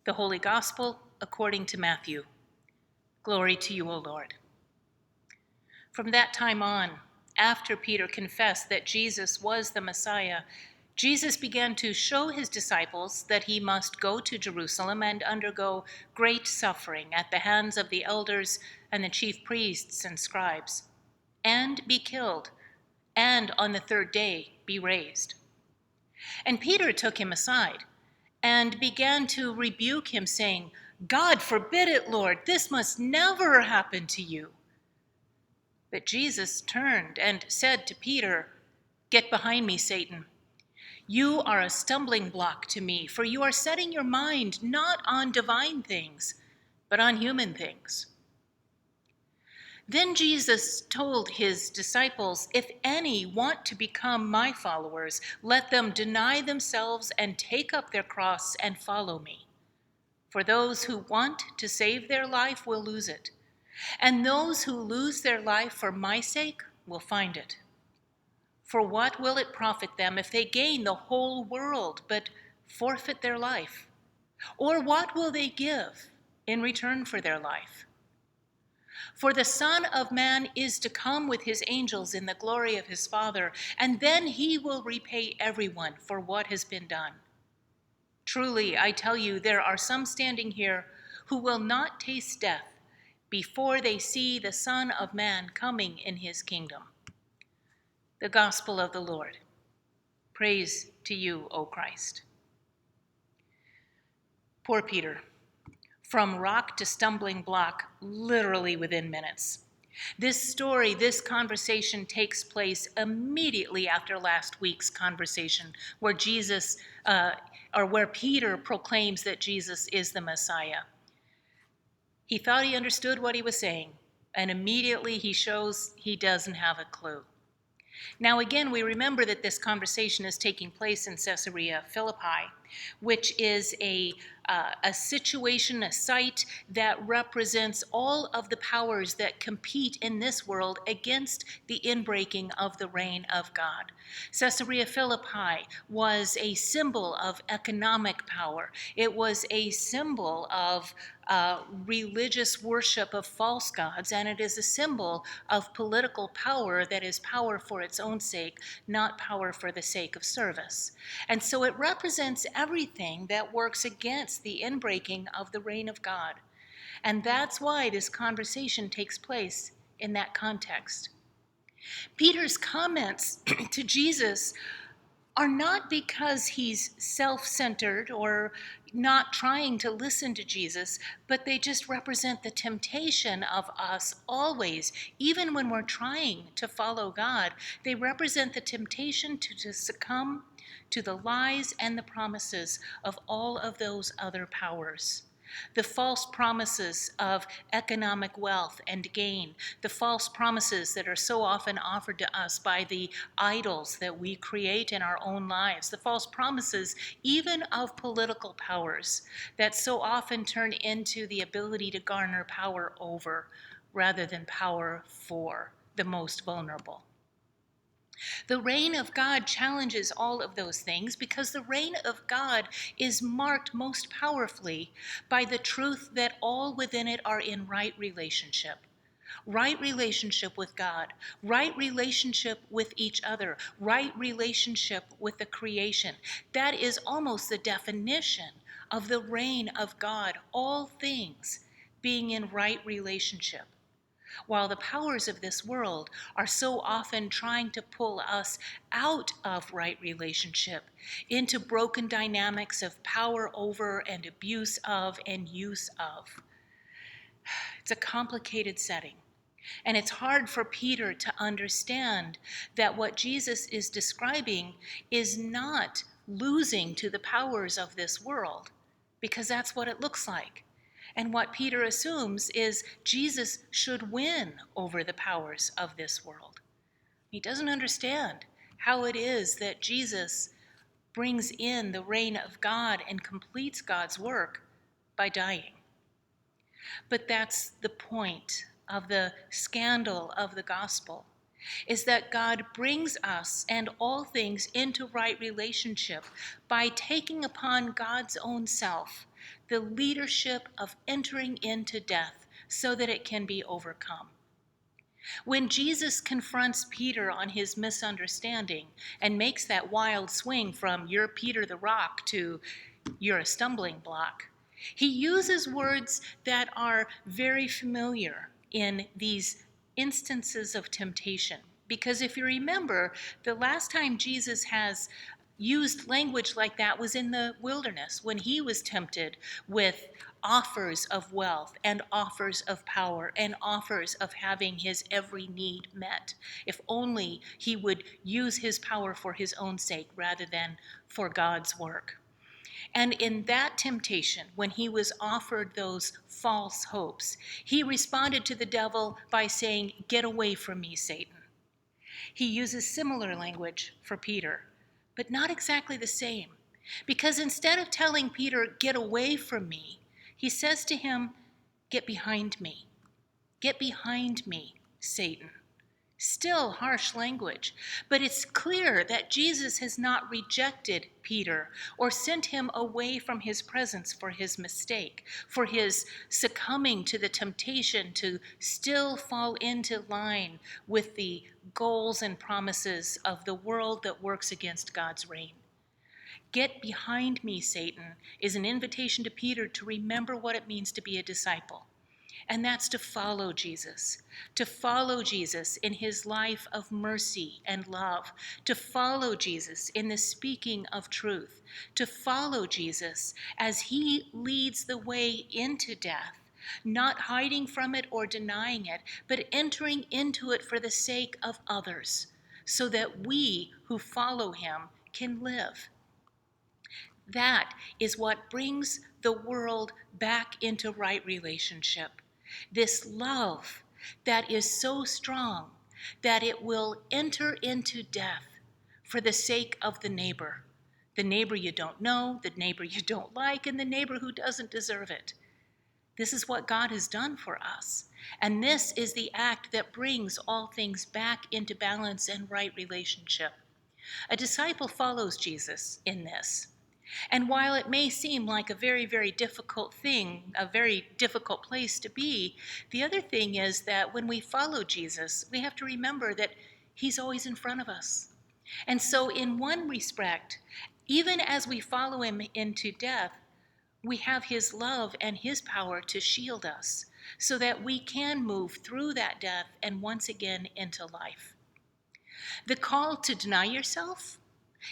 The Holy Gospel according to Matthew. Glory to you, O Lord. From that time on, after Peter confessed that Jesus was the Messiah, Jesus began to show his disciples that he must go to Jerusalem and undergo great suffering at the hands of the elders and the chief priests and scribes, and be killed, and on the third day be raised. And Peter took him aside and began to rebuke him, saying, "God forbid it, Lord, this must never happen to you." But Jesus turned and said to Peter, "Get behind me, Satan. You are a stumbling block to me, for you are setting your mind not on divine things, but on human things." Then Jesus told his disciples, "If any want to become my followers, let them deny themselves and take up their cross and follow me. For those who want to save their life will lose it, and those who lose their life for my sake will find it. For what will it profit them if they gain the whole world but forfeit their life? Or what will they give in return for their life? For the Son of Man is to come with his angels in the glory of his Father, and then he will repay everyone for what has been done. Truly, I tell you, there are some standing here who will not taste death before they see the Son of Man coming in his kingdom." The Gospel of the Lord. Praise to you, O Christ. Poor Peter. From rock to stumbling block, literally within minutes. This story, this conversation takes place immediately after last week's conversation where where Peter proclaims that Jesus is the Messiah. He thought he understood what he was saying, and immediately he shows he doesn't have a clue. Now again, we remember that this conversation is taking place in Caesarea Philippi, which is a situation, a site that represents all of the powers that compete in this world against the inbreaking of the reign of God. Caesarea Philippi was a symbol of economic power. It was a symbol of religious worship of false gods, and it is a symbol of political power that is power for its own sake, not power for the sake of service. And so it represents everything that works against the inbreaking of the reign of God. And that's why this conversation takes place in that context. Peter's comments to Jesus are not because he's self-centered or not trying to listen to Jesus, but they just represent the temptation of us always, even when we're trying to follow God. They represent the temptation to succumb to the lies and the promises of all of those other powers. The false promises of economic wealth and gain, the false promises that are so often offered to us by the idols that we create in our own lives, the false promises even of political powers that so often turn into the ability to garner power over rather than power for the most vulnerable. The reign of God challenges all of those things because the reign of God is marked most powerfully by the truth that all within it are in right relationship. Right relationship with God, right relationship with each other, right relationship with the creation. That is almost the definition of the reign of God, all things being in right relationship. While the powers of this world are so often trying to pull us out of right relationship into broken dynamics of power over and abuse of and use of. It's a complicated setting. And it's hard for Peter to understand that what Jesus is describing is not losing to the powers of this world, because that's what it looks like. And what Peter assumes is Jesus should win over the powers of this world. He doesn't understand how it is that Jesus brings in the reign of God and completes God's work by dying. But that's the point of the scandal of the gospel, is that God brings us and all things into right relationship by taking upon God's own self the leadership of entering into death so that it can be overcome. When Jesus confronts Peter on his misunderstanding and makes that wild swing from "you're Peter the rock" to "you're a stumbling block," he uses words that are very familiar in these instances of temptation. Because if you remember, the last time Jesus has used language like that was in the wilderness when he was tempted with offers of wealth and offers of power and offers of having his every need met. If only he would use his power for his own sake rather than for God's work. And in that temptation, when he was offered those false hopes, he responded to the devil by saying, "Get away from me, Satan." He uses similar language for Peter, but not exactly the same. Because instead of telling Peter, "Get away from me," he says to him, "Get behind me. Get behind me, Satan." Still harsh language, but it's clear that Jesus has not rejected Peter or sent him away from his presence for his mistake, for his succumbing to the temptation to still fall into line with the goals and promises of the world that works against God's reign. "Get behind me, Satan," is an invitation to Peter to remember what it means to be a disciple. And that's to follow Jesus in his life of mercy and love, to follow Jesus in the speaking of truth, to follow Jesus as he leads the way into death, not hiding from it or denying it, but entering into it for the sake of others, so that we who follow him can live. That is what brings the world back into right relationship. This love that is so strong that it will enter into death for the sake of the neighbor you don't know, the neighbor you don't like, and the neighbor who doesn't deserve it. This is what God has done for us. And this is the act that brings all things back into balance and right relationship. A disciple follows Jesus in this. And while it may seem like a very, very difficult thing, a very difficult place to be, the other thing is that when we follow Jesus, we have to remember that he's always in front of us. And so in one respect, even as we follow him into death, we have his love and his power to shield us so that we can move through that death and once again into life. The call to deny yourself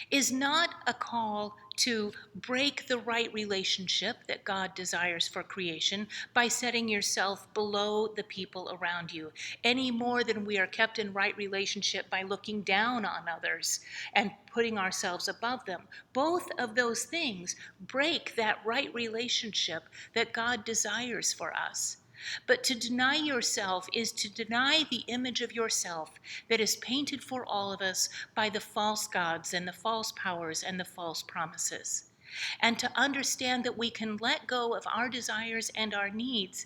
is not a call to break the right relationship that God desires for creation by setting yourself below the people around you, any more than we are kept in right relationship by looking down on others and putting ourselves above them. Both of those things break that right relationship that God desires for us. But to deny yourself is to deny the image of yourself that is painted for all of us by the false gods and the false powers and the false promises. And to understand that we can let go of our desires and our needs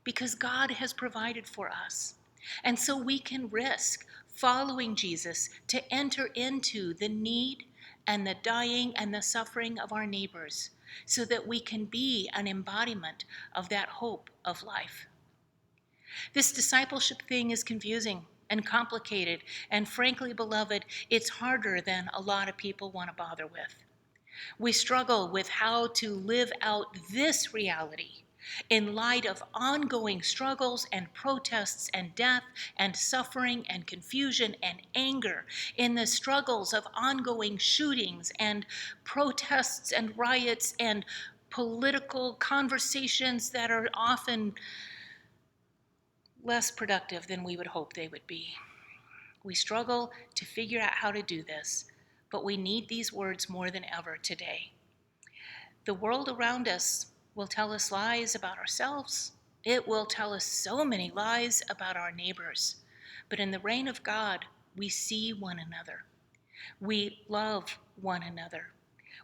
because God has provided for us. And so we can risk following Jesus to enter into the need and the dying and the suffering of our neighbors, so that we can be an embodiment of that hope of life. This discipleship thing is confusing and complicated, and frankly, beloved, it's harder than a lot of people want to bother with. We struggle with how to live out this reality in light of ongoing struggles and protests and death and suffering and confusion and anger, in the struggles of ongoing shootings and protests and riots and political conversations that are often less productive than we would hope they would be. We struggle to figure out how to do this, but we need these words more than ever today. The world around us will tell us lies about ourselves. It will tell us so many lies about our neighbors. But in the reign of God, we see one another. We love one another.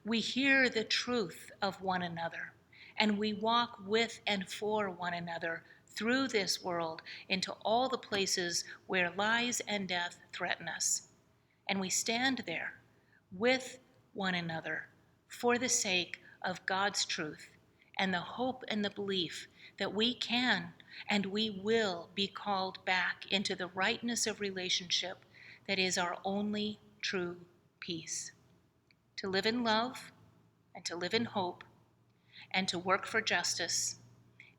We hear the truth of one another. And we walk with and for one another through this world into all the places where lies and death threaten us. And we stand there with one another for the sake of God's truth and the hope and the belief that we can and we will be called back into the rightness of relationship that is our only true peace. To live in love and to live in hope and to work for justice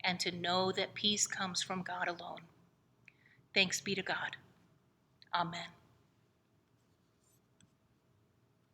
and to know that peace comes from God alone. Thanks be to God. Amen.